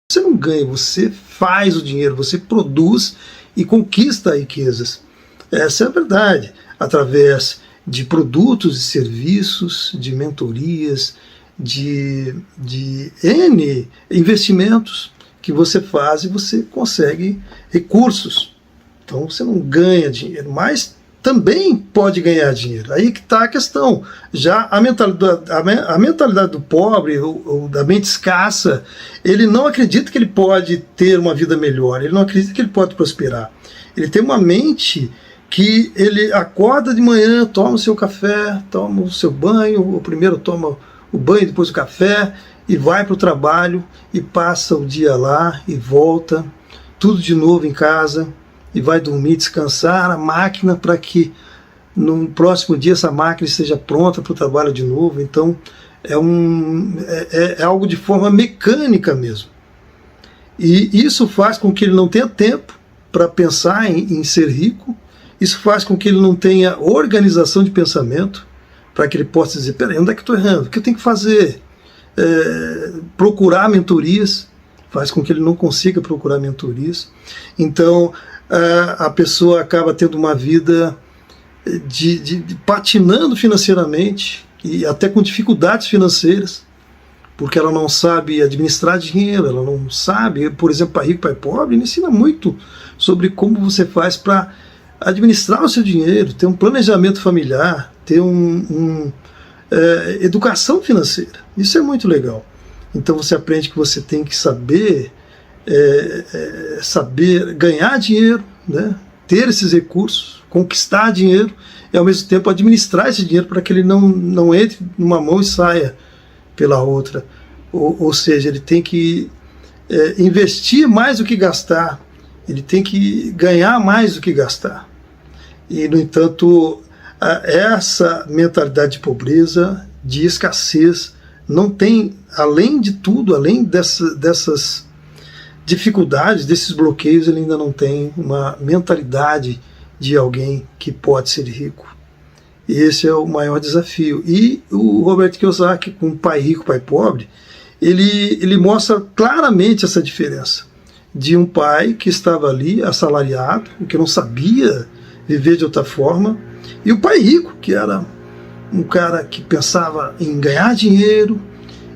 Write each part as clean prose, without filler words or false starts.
Você não ganha, você faz o dinheiro, você produz e conquista riquezas. Essa é a verdade, através de produtos e serviços, de mentorias, de N investimentos que você faz e você consegue recursos. Então você não ganha dinheiro, mas também pode ganhar dinheiro. Aí que está a questão. Já a mentalidade do pobre, ou da mente escassa, ele não acredita que ele pode ter uma vida melhor, ele não acredita que ele pode prosperar. Ele tem uma mente que ele acorda de manhã, toma o seu café, toma o seu banho, ou primeiro toma o banho, depois o café, e vai para o trabalho, e passa o dia lá, e volta, tudo de novo em casa, e vai dormir, descansar a máquina para que no próximo dia essa máquina esteja pronta para o trabalho de novo. Então é algo de forma mecânica mesmo. E isso faz com que ele não tenha tempo para pensar em ser rico, isso faz com que ele não tenha organização de pensamento, para que ele possa dizer, peraí, onde é que eu estou errando? O que eu tenho que fazer? Procurar mentorias, faz com que ele não consiga procurar mentorias. Então a pessoa acaba tendo uma vida patinando financeiramente e até com dificuldades financeiras, porque ela não sabe administrar dinheiro, ela não sabe, por exemplo, Pai Rico, Pai Pobre, ele ensina muito sobre como você faz para administrar o seu dinheiro, ter um planejamento familiar, ter educação financeira. Isso é muito legal. Então você aprende que você tem que saber ganhar dinheiro, né? Ter esses recursos, conquistar dinheiro e ao mesmo tempo administrar esse dinheiro para que ele não entre numa mão e saia pela outra. Ou seja, ele tem que investir mais do que gastar, ele tem que ganhar mais do que gastar. E, no entanto, essa mentalidade de pobreza, de escassez, não tem, além de tudo, além dessas dificuldades, desses bloqueios, ele ainda não tem uma mentalidade de alguém que pode ser rico. Esse é o maior desafio. E o Robert Kiyosaki, com Pai Rico, Pai Pobre, ele mostra claramente essa diferença de um pai que estava ali assalariado, que não sabia viver de outra forma, e o pai rico, que era um cara que pensava em ganhar dinheiro,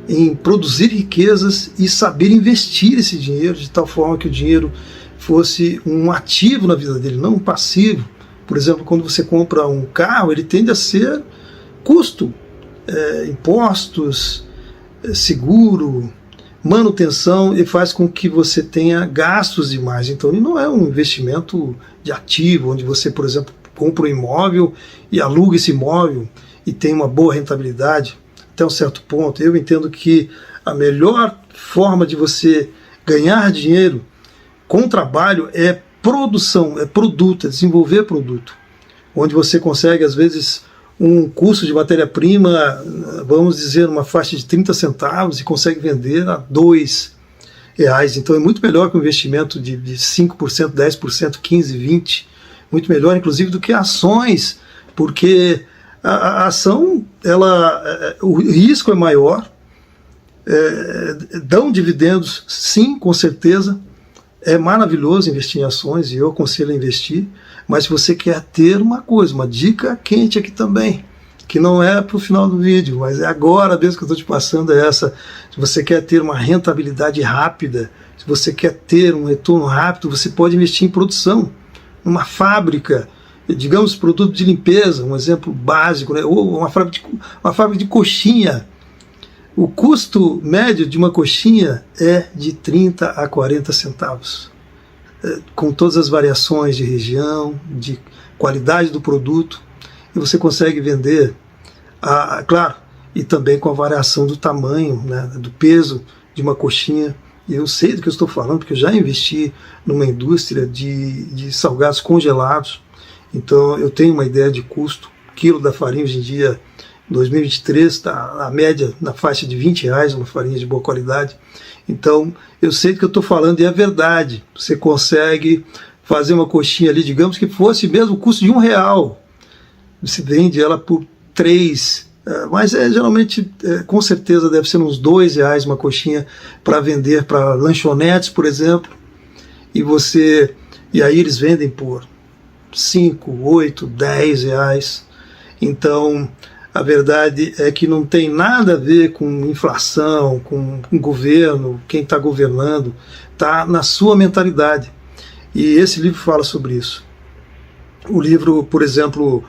em produzir riquezas e saber investir esse dinheiro de tal forma que o dinheiro fosse um ativo na vida dele, não um passivo. Por exemplo, quando você compra um carro, ele tende a ser custo, impostos, seguro, manutenção, e faz com que você tenha gastos demais. Então ele não é um investimento de ativo, onde você, por exemplo, compra um imóvel e aluga esse imóvel e tem uma boa rentabilidade até um certo ponto. Eu entendo que a melhor forma de você ganhar dinheiro com trabalho é produção, é produto, é desenvolver produto, onde você consegue, às vezes, um custo de matéria-prima, vamos dizer, uma faixa de 30 centavos e consegue vender a R$2. Então é muito melhor que um investimento de 5%, 10%, 15%, 20%, muito melhor, inclusive, do que ações, porque a ação, o risco é maior, dão dividendos, sim, com certeza. É maravilhoso investir em ações e eu aconselho a investir, mas se você quer ter uma coisa, uma dica quente aqui também, que não é para o final do vídeo, mas é agora mesmo que eu estou te passando, é essa. Se você quer ter uma rentabilidade rápida, se você quer ter um retorno rápido, você pode investir em produção, numa fábrica, digamos, produto de limpeza, um exemplo básico, né? Ou uma fábrica de coxinha. O custo médio de uma coxinha é de 30 a 40 centavos, com todas as variações de região, de qualidade do produto, e você consegue vender, claro, e também com a variação do tamanho, né, do peso de uma coxinha. Eu sei do que eu estou falando, porque eu já investi numa indústria de salgados congelados, então eu tenho uma ideia de custo. O quilo da farinha hoje em dia, 2023, está a média na faixa de R$20, uma farinha de boa qualidade. Então eu sei do que eu estou falando e é verdade. Você consegue fazer uma coxinha ali, digamos que fosse mesmo o custo de R$1, você vende ela por 3, Mas geralmente, com certeza, deve ser uns R$2 uma coxinha para vender para lanchonetes, por exemplo. E aí eles vendem por 5, 8, R$10. Então, a verdade é que não tem nada a ver com inflação, com governo, quem está governando, está na sua mentalidade. E esse livro fala sobre isso. O livro, por exemplo,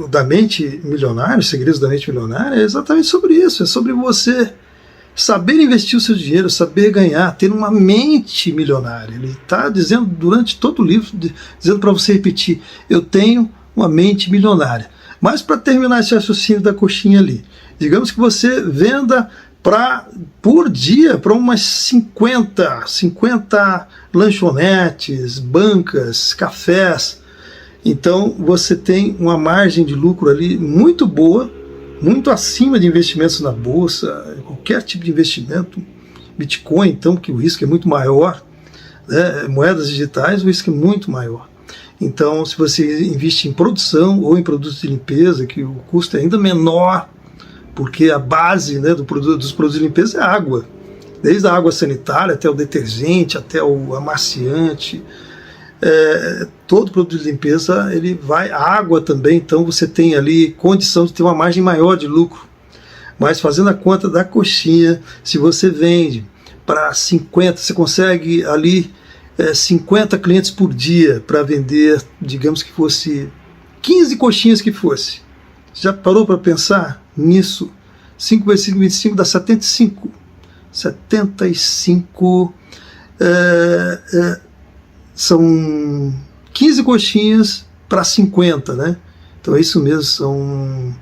da Mente Milionária, Os Segredos da Mente Milionária, é exatamente sobre isso, é sobre você saber investir o seu dinheiro, saber ganhar, ter uma mente milionária. Ele está dizendo durante todo o livro, dizendo para você repetir, eu tenho uma mente milionária. Mas para terminar esse raciocínio da coxinha ali, digamos que você venda por dia para umas 50 lanchonetes, bancas, cafés. Então você tem uma margem de lucro ali muito boa, muito acima de investimentos na bolsa, qualquer tipo de investimento. Bitcoin, então, que o risco é muito maior, né? Moedas digitais, o risco é muito maior. Então, se você investe em produção ou em produtos de limpeza, que o custo é ainda menor, porque a base, né, dos produtos de limpeza é água. Desde a água sanitária até o detergente, até o amaciante, todo produto de limpeza, ele vai, a água também, então você tem ali condição de ter uma margem maior de lucro. Mas fazendo a conta da coxinha, se você vende para 50, você consegue ali 50 clientes por dia para vender, digamos que fosse 15 coxinhas que fosse. Já parou para pensar nisso? 5 vezes 5, 25 dá 75. 75 são 15 coxinhas para 50, né? Então é isso mesmo,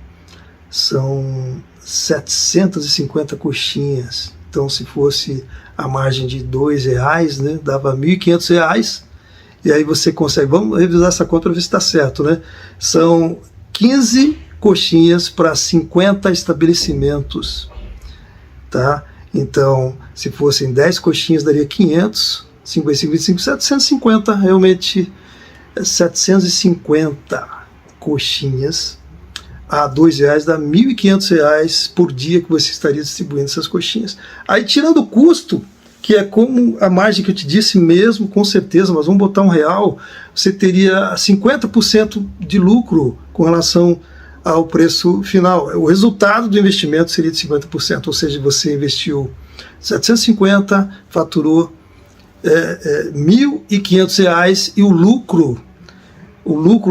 são 750 coxinhas. Então, se fosse a margem de R$2, né, dava R$1.500. E aí você consegue, vamos revisar essa conta para ver se está certo, né? São 15 coxinhas para 50 estabelecimentos, tá? Então, se fossem 10 coxinhas, daria 500, 5 vezes 5, 25, 750, realmente 750 coxinhas a R$2 dá R$1.500 por dia que você estaria distribuindo essas coxinhas. Aí, tirando o custo, que é como a margem que eu te disse mesmo, com certeza, mas vamos botar R$1, você teria 50% de lucro com relação ao preço final. O resultado do investimento seria de 50%, ou seja, você investiu 750, faturou R$1.500 e o lucro,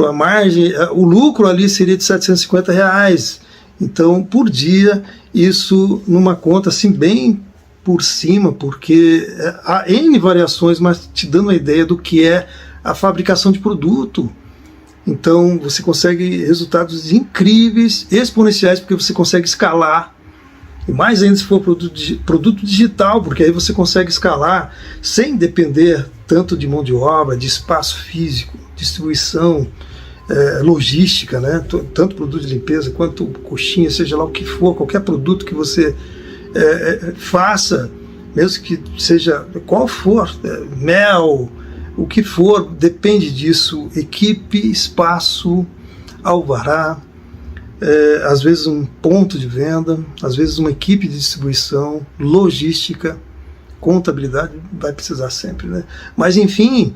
a margem, o lucro ali seria de R$750. Então, por dia, isso numa conta assim bem por cima, porque há N variações, mas te dando uma ideia do que é a fabricação de produto. Então, você consegue resultados incríveis, exponenciais, porque você consegue escalar. E mais ainda se for produto digital, porque aí você consegue escalar sem depender tanto de mão de obra, de espaço físico, distribuição, logística, né? Tanto produto de limpeza quanto coxinha, seja lá o que for, qualquer produto que você faça, mesmo que seja qual for, mel, o que for, depende disso, equipe, espaço, alvará, às vezes um ponto de venda, às vezes uma equipe de distribuição, logística, contabilidade, vai precisar sempre, né? Mas enfim,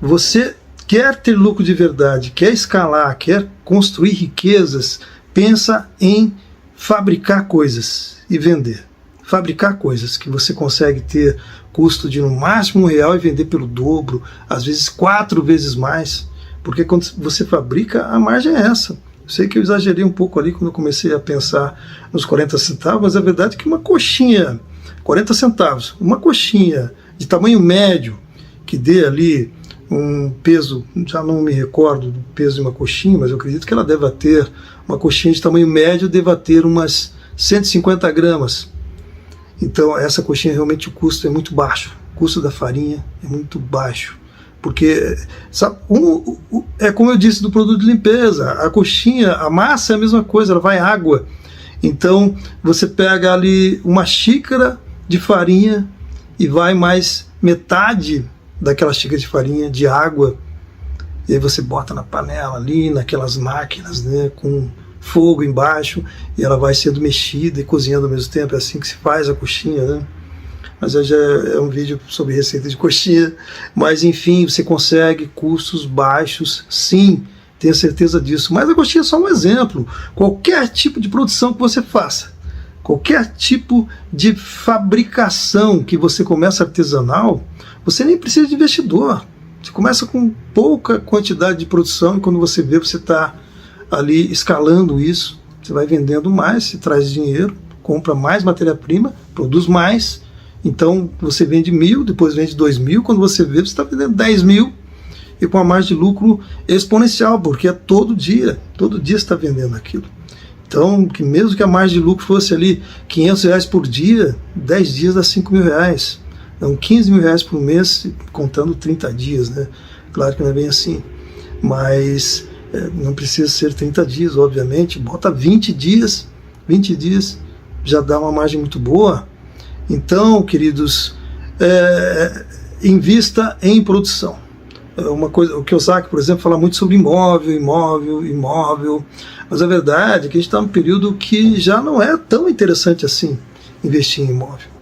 você quer ter lucro de verdade, quer escalar, quer construir riquezas, pensa em fabricar coisas e vender. Fabricar coisas que você consegue ter custo de no máximo R$1 e vender pelo dobro, às vezes 4 vezes mais, porque quando você fabrica, a margem é essa. Eu sei que eu exagerei um pouco ali quando eu comecei a pensar nos 40 centavos, mas a verdade é que uma coxinha, 40 centavos, uma coxinha de tamanho médio, que dê ali um peso, já não me recordo do peso de uma coxinha, mas eu acredito que ela deva ter, uma coxinha de tamanho médio deva ter umas 150 gramas. Então essa coxinha realmente o custo é muito baixo, o custo da farinha é muito baixo, porque sabe, é como eu disse do produto de limpeza, a coxinha, a massa é a mesma coisa, ela vai água. Então você pega ali uma xícara de farinha e vai mais metade daquela xícara de farinha de água, e aí você bota na panela ali, naquelas máquinas, né, com fogo embaixo e ela vai sendo mexida e cozinhando ao mesmo tempo. É assim que se faz a coxinha, né? Mas já é um vídeo sobre receita de coxinha. Mas enfim, você consegue custos baixos, sim, tenha certeza disso. Mas a coxinha é só um exemplo. Qualquer tipo de produção que você faça, qualquer tipo de fabricação que você começa artesanal, você nem precisa de investidor. Você começa com pouca quantidade de produção e quando você vê, você está ali escalando isso, você vai vendendo mais, você traz dinheiro, compra mais matéria-prima, produz mais, então você vende 1.000, depois vende 2.000, quando você vê, você está vendendo 10.000 e com a margem de lucro exponencial, porque é todo dia você está vendendo aquilo. Então, que mesmo que a margem de lucro fosse ali R$500 por dia, 10 dias dá R$5.000. Então, R$15.000 por mês, contando 30 dias, né? Claro que não é bem assim, mas não precisa ser 30 dias, obviamente. Bota 20 dias já dá uma margem muito boa. Então, queridos, invista em produção. Uma coisa, o Kiyosaki, por exemplo, fala muito sobre imóvel, mas a verdade é que a gente está num período que já não é tão interessante assim investir em imóvel.